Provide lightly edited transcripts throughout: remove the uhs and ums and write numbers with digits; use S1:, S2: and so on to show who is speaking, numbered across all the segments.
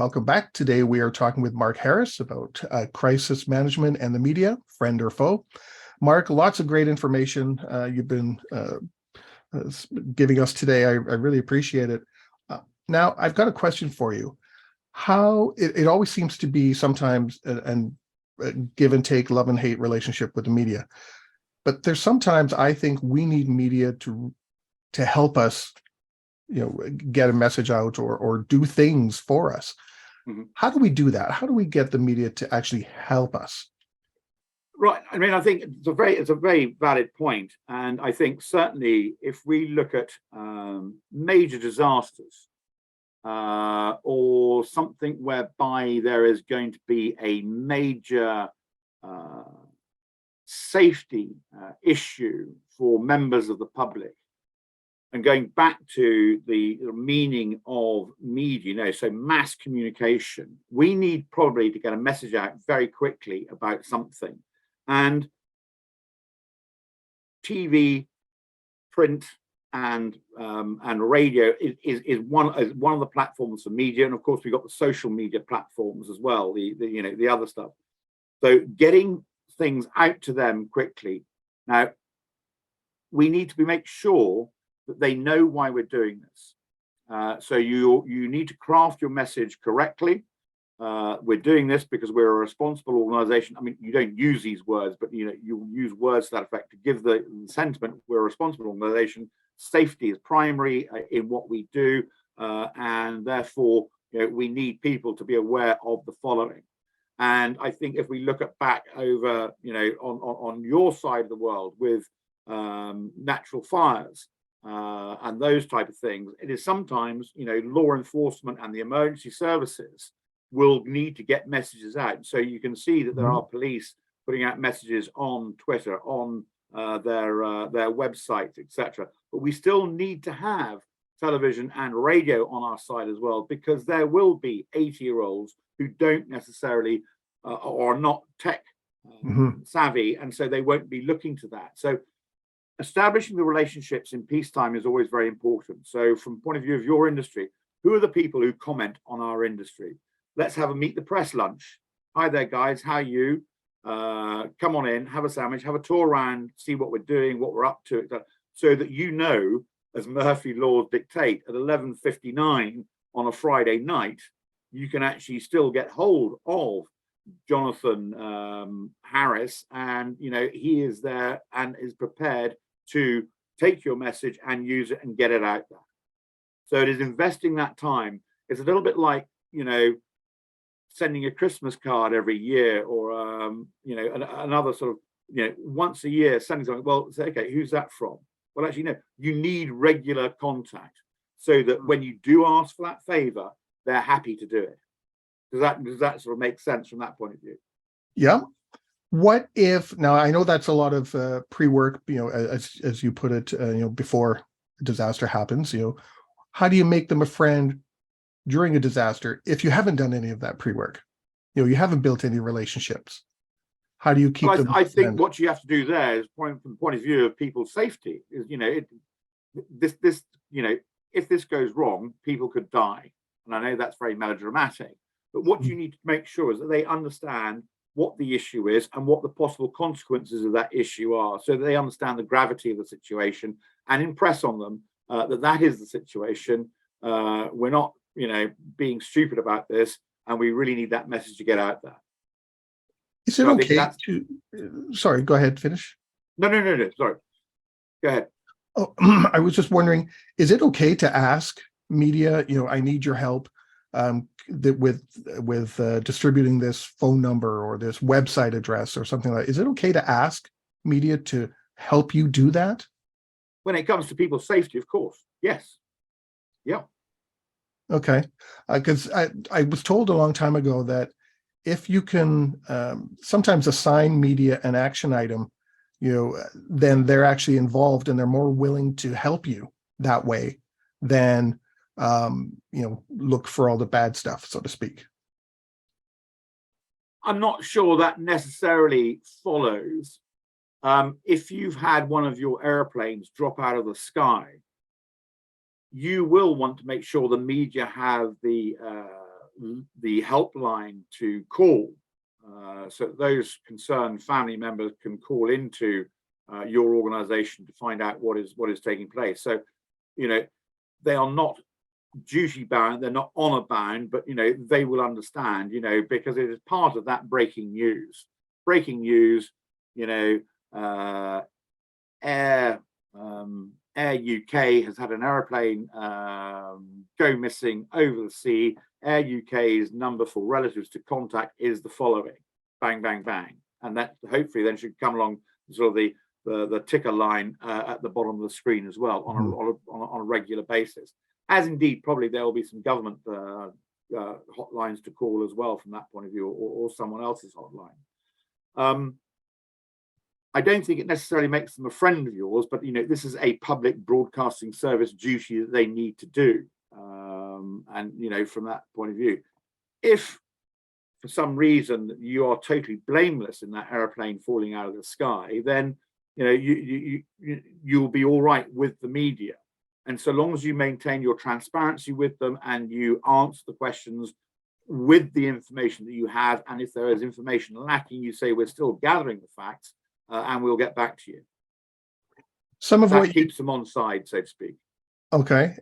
S1: Welcome back. Today we are talking with Mark Harris about crisis management and the media, friend or foe. Mark, lots of great information you've been giving us today. I really appreciate it. Now, I've got a question for you. How it always seems to be sometimes and give and take, love and hate relationship with the media. But there's sometimes I think we need media to help us, get a message out or do things for us. Mm-hmm. How do we do that? How do we get the media to actually help us?
S2: Right. I mean, I think it's a very valid point. And I think certainly if we look at major disasters or something whereby there is going to be a major safety issue for members of the public, and going back to the meaning of media, so mass communication, we need probably to get a message out very quickly about something. And TV, print, and radio is one of the platforms for media, and of course we've got the social media platforms as well, the other stuff. So getting things out to them quickly. Now, we need to make sure that they know why we're doing this. So you need to craft your message correctly. We're doing this because we're a responsible organization. I mean, you don't use these words, but you use words to that effect to give the sentiment. We're a responsible organization. Safety is primary in what we do, and therefore we need people to be aware of the following. And I think if we look back over, on your side of the world with natural fires and those type of things, it is sometimes law enforcement and the emergency services will need to get messages out. So you can see that there are police putting out messages on Twitter, on their websites, etc. But we still need to have television and radio on our side as well, because there will be 80-year-olds who don't necessarily or not tech savvy, and so they won't be looking to that. So establishing the relationships in peacetime is always very important. So from the point of view of your industry, who are the people who comment on our industry? Let's have a meet the press lunch. Hi there, guys. How are you? Come on in, have a sandwich, have a tour around, see what we're doing, what we're up to, so that as Murphy laws dictate, at 11:59 on a Friday night, you can actually still get hold of Jonathan Harris, and he is there and is prepared to take your message and use it and get it out there. So it is investing that time. It's a little bit like sending a Christmas card every year, or another sort of once a year sending something. Well, say, okay, who's that from? Well, actually, no, you need regular contact so that when you do ask for that favor, they're happy to do it. Does that sort of make sense from that point of view?
S1: Yeah. What if, now I know that's a lot of pre-work, as you put it, before a disaster happens, how do you make them a friend during a disaster if you haven't done any of that pre-work? You haven't built any relationships. How do you keep them?
S2: I think what you have to do there is from the point of view of people's safety is, if this goes wrong, people could die. And I know that's very melodramatic, but what you need to make sure is that they understand what the issue is and what the possible consequences of that issue are, so that they understand the gravity of the situation and impress on them that is the situation. We're not, being stupid about this, and we really need that message to get out there.
S1: Is it okay to? Sorry, go ahead. Finish.
S2: No. Sorry. Go ahead.
S1: Oh, I was just wondering, is it okay to ask media? I need your help with distributing this phone number or this website address or something like that. Is it okay to ask media to help you do that?
S2: When it comes to people's safety, of course. Yes. Yeah.
S1: Okay. Because I was told a long time ago that if you can sometimes assign media an action item, then they're actually involved and they're more willing to help you that way than look for all the bad stuff, so to speak.
S2: I'm not sure that necessarily follows. If you've had one of your airplanes drop out of the sky, you will want to make sure the media have the the helpline to call, so those concerned family members can call into your organization to find out what is taking place. So, they are not duty bound, they're not honor bound, but they will understand, because it is part of that breaking news. Air UK has had an aeroplane go missing over the sea. Air UK's number for relatives to contact is the following: bang, bang, bang. And that hopefully then should come along sort of the ticker line at the bottom of the screen as well on a regular basis. As indeed, probably there will be some government hotlines to call as well from that point of view, or someone else's hotline. I don't think it necessarily makes them a friend of yours, but this is a public broadcasting service duty that they need to do. And from that point of view, if for some reason you are totally blameless in that airplane falling out of the sky, then you'll be all right with the media. And so long as you maintain your transparency with them and you answer the questions with the information that you have, and if there is information lacking, you say we're still gathering the facts and we'll get back to you.
S1: Some of
S2: that
S1: what
S2: keeps them on side, so to speak.
S1: Okay.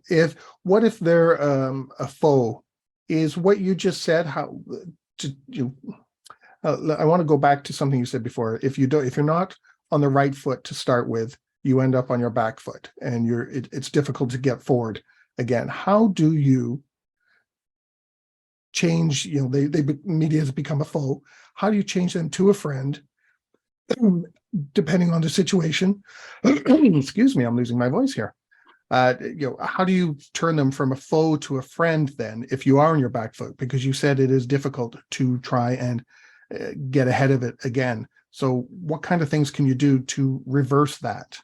S1: What if they're a foe? Is what you just said how I want to go back to something you said before. If you're not on the right foot to start with, you end up on your back foot, and it's difficult to get forward again. How do you change? Media has become a foe. How do you change them to a friend, depending on the situation? Excuse me, I'm losing my voice here. How do you turn them from a foe to a friend then, if you are on your back foot? Because you said it is difficult to try and get ahead of it again. So what kind of things can you do to reverse that?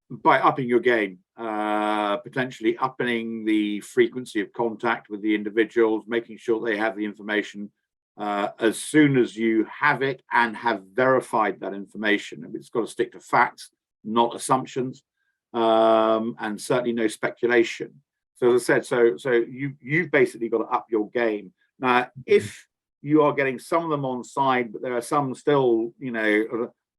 S2: By upping your game, potentially upping the frequency of contact with the individuals, making sure they have the information as soon as you have it and have verified that information. It's got to stick to facts, not assumptions. And certainly no speculation. So as I said, so you've basically got to up your game. Now, if you are getting some of them on side, but there are some still,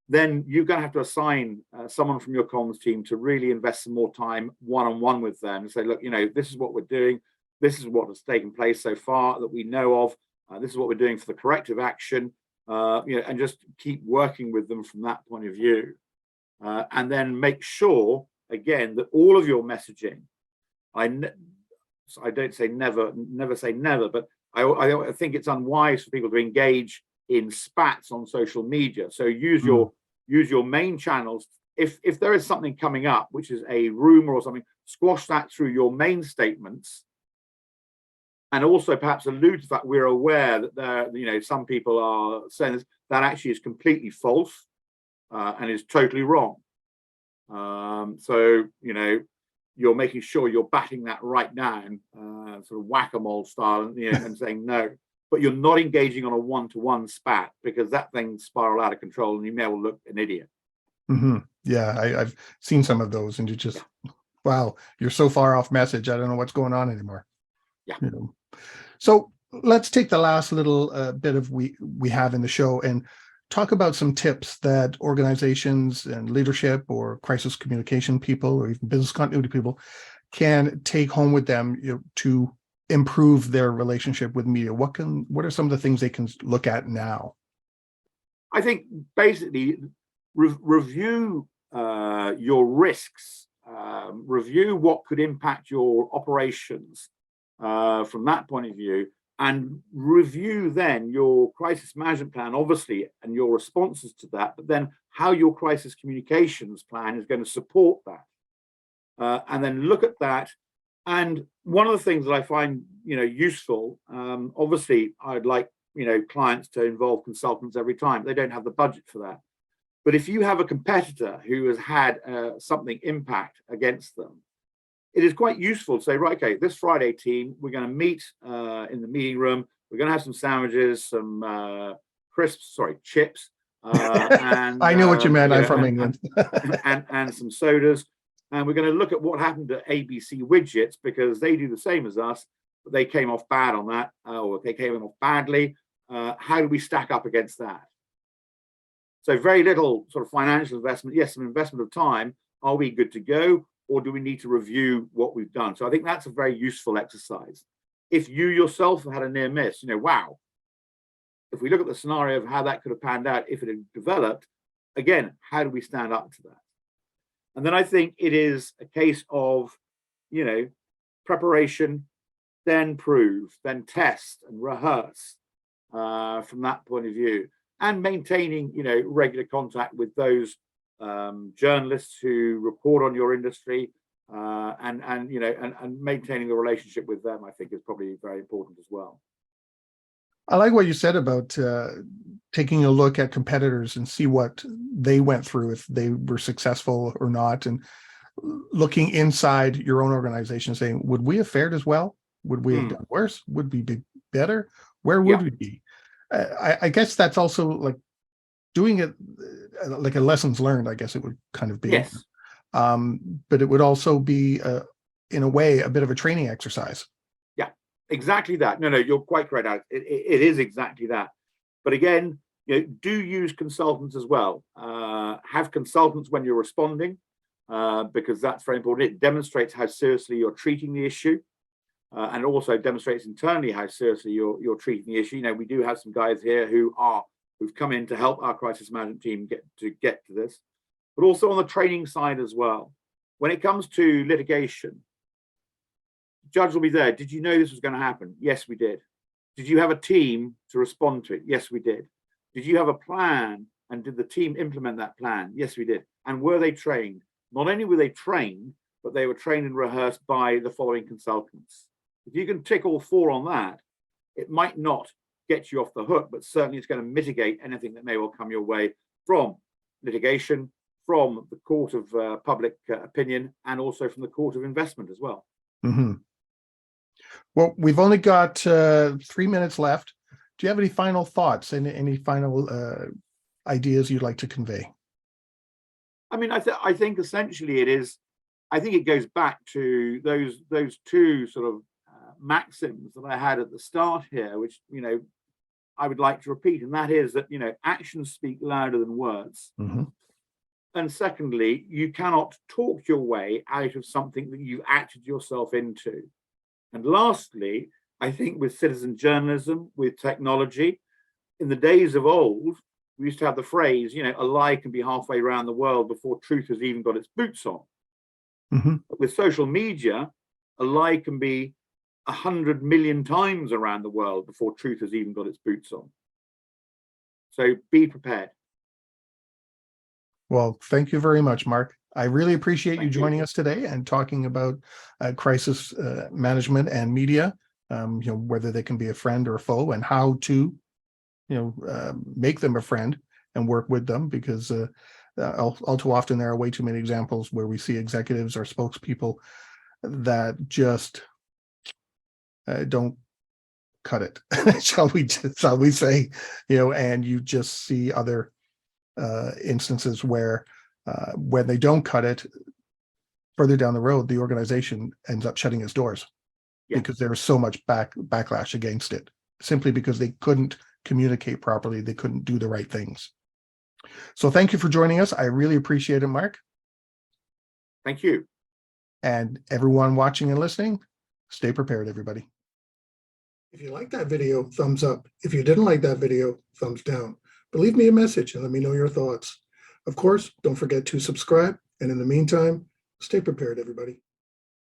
S2: then you're going to have to assign someone from your comms team to really invest some more time one-on-one with them and say, look, this is what we're doing. This is what has taken place so far that we know of. This is what we're doing for the corrective action, and just keep working with them from that point of view. And then make sure, again, that all of your messaging, I don't say never say never, but I think it's unwise for people to engage in spats on social media. So use your main channels. If there is something coming up, which is a rumor or something, squash that through your main statements, and also perhaps allude to the fact we're aware that some people are saying this, that actually is completely false and is totally wrong. So you're making sure you're batting that right down, sort of whack-a-mole style, and saying no. But you're not engaging on a one-to-one spat, because that thing spiral out of control and you may well look an idiot.
S1: Mm-hmm. Yeah, I've seen some of those, and you just, wow, you're so far off message. I don't know what's going on anymore.
S2: Yeah.
S1: So let's take the last little bit of we have in the show and talk about some tips that organizations and leadership or crisis communication people or even business continuity people can take home with them to improve their relationship with media. What are some of the things they can look at now?
S2: I think basically review your risks, review what could impact your operations from that point of view, and review then your crisis management plan, obviously, and your responses to that, but then how your crisis communications plan is going to support that. And then look at that. And one of the things that I find, useful, obviously, I'd like, clients to involve consultants every time. They don't have the budget for that. But if you have a competitor who has had something impact against them, it is quite useful to say, right, okay, this Friday, team, we're going to meet in the meeting room. We're going to have some sandwiches, some chips. And
S1: I know what you meant. I'm from England.
S2: and some sodas. And we're going to look at what happened to ABC Widgets, because they do the same as us. but they came off bad on that, or they came off badly. How do we stack up against that? So very little sort of financial investment. Yes, some investment of time. Are we good to go, or do we need to review what we've done? So I think that's a very useful exercise. If you yourself have had a near miss, wow, if we look at the scenario of how that could have panned out if it had developed, again, how do we stand up to that? And then I think it is a case of, preparation, then prove, then test and rehearse from that point of view, and maintaining, regular contact with those journalists who report on your industry, and maintaining the relationship with them, I think, is probably very important as well.
S1: I like what you said about taking a look at competitors and see what they went through, if they were successful or not, and looking inside your own organization and saying, would we have fared as well? Would we have done worse? Would we be better? Where would we be? I guess that's also like doing it like a lessons learned, I guess it would kind of be.
S2: Yes.
S1: But it would also be, in a way, a bit of a training exercise.
S2: Yeah, exactly that. No, you're quite correct, Alex. It is exactly that. But again, do use consultants as well. Have consultants when you're responding, because that's very important. It demonstrates how seriously you're treating the issue. And it also demonstrates internally how seriously you're treating the issue. We do have some guys here who've come in to help our crisis management team get to this, but also on the training side as well. When it comes to litigation, judge will be there. Did you know this was going to happen? Yes, we did. Did you have a team to respond to it? Yes, we did. Did you have a plan, and did the team implement that plan? Yes, we did. And were they trained? Not only were they trained, but they were trained and rehearsed by the following consultants. If you can tick all four on that, it might not get you off the hook, but certainly it's going to mitigate anything that may well come your way from litigation, from the court of public opinion, and also from the court of investment as well.
S1: Mm-hmm. Well, we've only got 3 minutes left. Do you have any final thoughts and any final ideas you'd like to convey?
S2: I mean, I think essentially it is. I think it goes back to those two sort of maxims that I had at the start here, which I would like to repeat, and that is that actions speak louder than words.
S1: Mm-hmm.
S2: And secondly, you cannot talk your way out of something that you acted yourself into. And lastly, I think with citizen journalism, with technology, in the days of old, we used to have the phrase, a lie can be halfway around the world before truth has even got its boots on.
S1: Mm-hmm.
S2: But with social media, a lie can be 100 million times around the world before truth has even got its boots on. So be prepared.
S1: Well, thank you very much, Mark. I really appreciate you joining us today and talking about crisis management and media, whether they can be a friend or a foe, and how to, make them a friend and work with them, because all too often there are way too many examples where we see executives or spokespeople that just don't cut it, shall we say, and you just see other instances where when they don't cut it, further down the road, the organization ends up shutting its doors because there was so much backlash against it, simply because they couldn't communicate properly. They couldn't do the right things. So thank you for joining us. I really appreciate it, Mark.
S2: Thank you.
S1: And everyone watching and listening, stay prepared, everybody. If you liked that video, thumbs up. If you didn't like that video, thumbs down. But leave me a message and let me know your thoughts. Of course, don't forget to subscribe. And in the meantime, stay prepared, everybody.